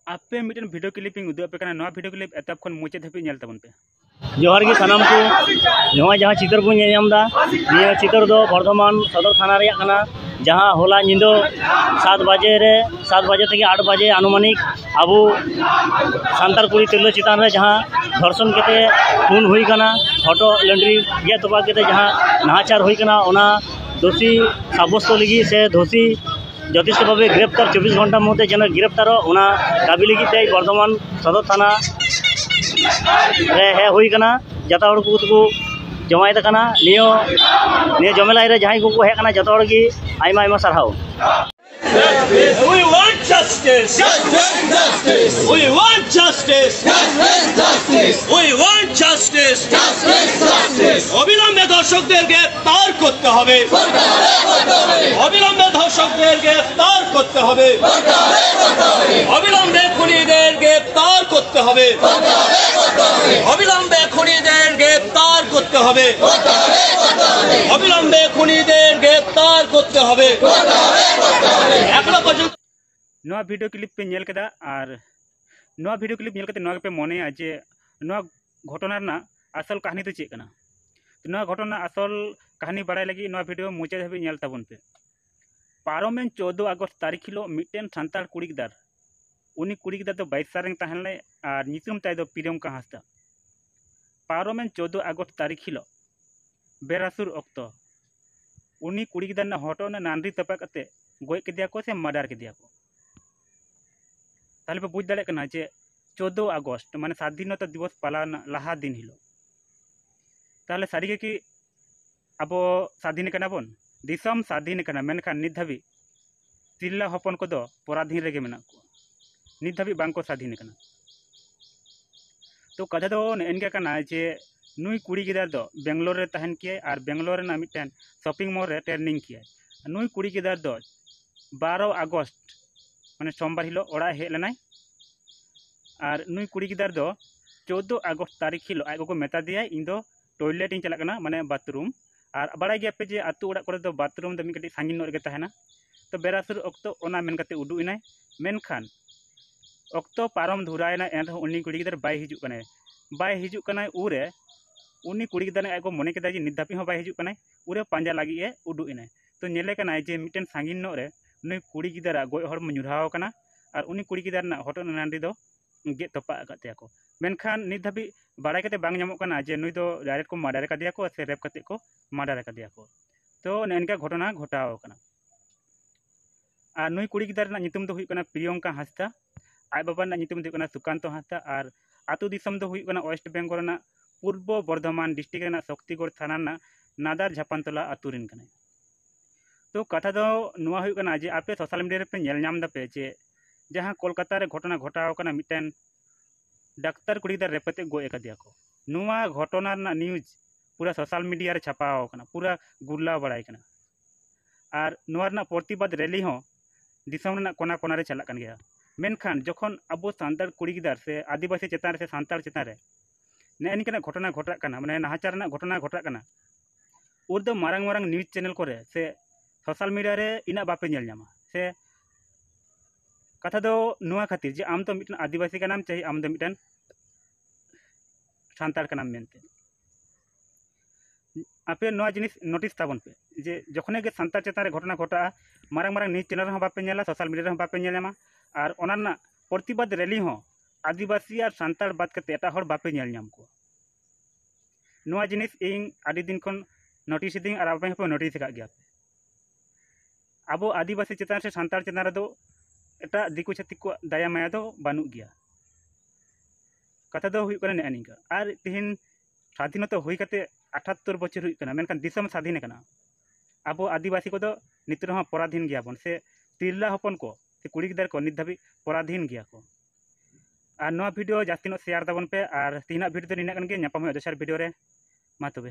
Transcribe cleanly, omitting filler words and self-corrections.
आपे mitten video clipping उदुग पे कना नवा वीडियो क्लिप एतब खन मुचे धबी नेल तबन पे जोहार के सानाम को नवा जहाँ चित्र बन नामदा निया चित्र दो बर्धमान सदर थाना रे कना जहाँ होला निंदो 7 बजे तक 8 बजे अनुमानिक आबू सांतार कुड़ी तिरला चितान रे जहाँ धर्षण केते खून हुई कना हटो लंड्री गे तबा केते जहाँ नाहाचार हुई कना ओना दोषी साब्यस्त लगी से दोषी यथेष्ट भावे ग्रेप्तार 24 घंटा मध्य जेन गिरफ्तार होना दाबी लगी बर्धमान सदर थाना रे हे हुई कना जता हड़ को जमायत कना नियो जमेला रे जहां को हे कना जता हड़ की आइमा आइमा सरहाव। We want justice. Justice. We want justice. Justice. We want justice. Justice. অবিলম্বে দর্শকদের গ্রেফতার করতে হবে। অবিলম্বে দর্শকদের গ্রেফতার করতে হবে। অবিলম্বে খুনিদের গ্রেফতার করতে হবে। অবিলম্বে খুনিদের গ্রেফতার করতে হবে। অবিলম্বে খুনিদের গ্রেফতার করতে হবে। नवा वीडियो क्लिप पे नेल केदा और नवा वीडियो क्लिप नेल कते नवा पे मने जे नवा घटना ना असल कहानी तो चेक कना तो नवा घटना असल कहानी बड़ाई लगी नवा वीडियो मुचे धाबी नेल ताबन पे पारोमेन 14 अगस्त तारीख हिलो मिटेन सांतार कुड़ीदार उनी कुड़ीदार तो 22 साल तहले और नितुम ताई दो प्रियंका हांसदा पारोमेन 14 अगस्त तारीख हिलो बेरासुर अक्तो उनी कुड़ीदार ना हटो ना नांदी तपा कते गोय केदिया को से मर्डर केदिया को ताले पे बुझ दाड़े कना जे 14 अगस्त माने स्वाधीनता दिवस पालन लहा दिन हिलो ताले सारी कि अब स्वाधीन कना बन दिसम स्वाधीन कना मेनखान नित धाबी तिरला हपन को दो पराधीन रेगे मेना को नित धाबी बांको स्वाधीन कना तो कथा दो एनके कना जे नुई कुड़ी गिदार दो बेंगलोर रे तहन किया और बेंगलोर ना मिटन शॉपिंग मॉल रे ट्रेनिंग किया नुई कुड़ी गिदार दो 12 अगस्त माने सोमवार हिलो ओड़ा हे लेनाय और नुई कुड़ी गिदार दो 14 अगस्त तारीख हिलो आगो को मेता दिया इन दो टॉयलेट इन चला कना माने बाथरूम और बड़ा गया पे जे आतु ओड़ा करे दो बाथरूम दो मिकटी सांगिन नो रे तहना तो बेरासुर ऑक्तो ओना मेन कते उडु इनाय मेनखान ऑक्तो पारम धुरायना एन उनी कुड़ी गिदार बाय हिजु कनाय उरे उनी कुड़ी गिदार आगो मने केदा जे नित धापी हो बाय हिजु कनाय उरे पांजा लागी ए उडु इनाय तो नेले कनाय जे मिटन सांगिन नो रे नुई कुड़ी गिदारा गोय हर मुराव कना और उनी कुड़ी गिदार ना हटन नांडी दो गे तपा कते को मेनखान नित धाबी बाड़ाय कते बांग नामो कना जे नुई दो डायरेक्ट को मर्डर कदिया को से रेप कते को मर्डर कदिया को तो नेनका घटना घटाव कना और नुई कुड़ी गिदार ना नितुम दो हुई कना प्रियंका हांसदा आय बाबा ना नितुम दो कना सुकांत हांसदा और आतु दिसम दो हुई कना वेस्ट बेंगल ना पूर्व बर्धमान डिस्ट्रिक्ट ना शक्तिगढ़ थाना ना नादार झापानतला आतुरिन कना तो कथा दो नुआ हुई कना जे आपे सोशल मीडिया पे नेल नाम दापे जे जहाँ कोलकाता रे घटना घटाव कना मिटन डाक्तार कुड़ीदार रेपते गोय कदिया को नुआ घटना ना न्यूज पूरा सोशल मीडिया रे छापाव कना पूरा गुरला बड़ाई कना और नुआ ना प्रतिबाद रैली हो दिसम ना कोना कोना रे चला कन गया मेनखान जखन अब सांतार कुड़ीदार से आदिवासी चेतान से सांतार चेतान रे नेन कना घटना घटा कना माने नाहाचार ना घटना घटा कना उर दो मारंग मारंग न्यूज चैनल करे से सोशल मीडिया रे इना बापे नेल नामा से कथा दो नुआ खातिर जे आम तो मिटन आदिवासी का नाम चाहिए आम दो मिटन सांतार का नाम मेनते आपे नुआ जिनिस नोटिस ताबन पे जे जखने के सांतार चेतान रे घटना घटा मारंग मारंग न्यूज चैनल रे बापे नेला सोशल मीडिया रे बापे नेल नामा और ओना ना प्रतिबाद रैली हो आदिवासी और सांतार बात करते एटा हर बापे नेल नाम को नुआ जिनिस इन आदि दिन खन नोटिस दिन और आपे पे नोटिस का गया अब आदिवासी चेतान से सांतार चेतान रे दो एटा दिकु छातिक को दाया माया दो बानु गया कथा दो हुई कना नेनिका और तिहिन स्वाधीनता हुई कते 78 बछर हुई कना मेनखान दिसम स्वाधीन कना अब आदिवासी को दो नितर हो पराधीन गया बन से तिरला हपन को से कुड़ी गिदार को नित धाबी पराधीन गया को और नवा वीडियो जास्ती नो शेयर ताबन पे और तिहिना वीडियो तो निना कन गे ᱧᱟᱯᱟᱢ ᱦᱩᱭᱩᱜᱼᱟ ᱫᱚᱥᱟᱨ वीडियो रे मा तबे।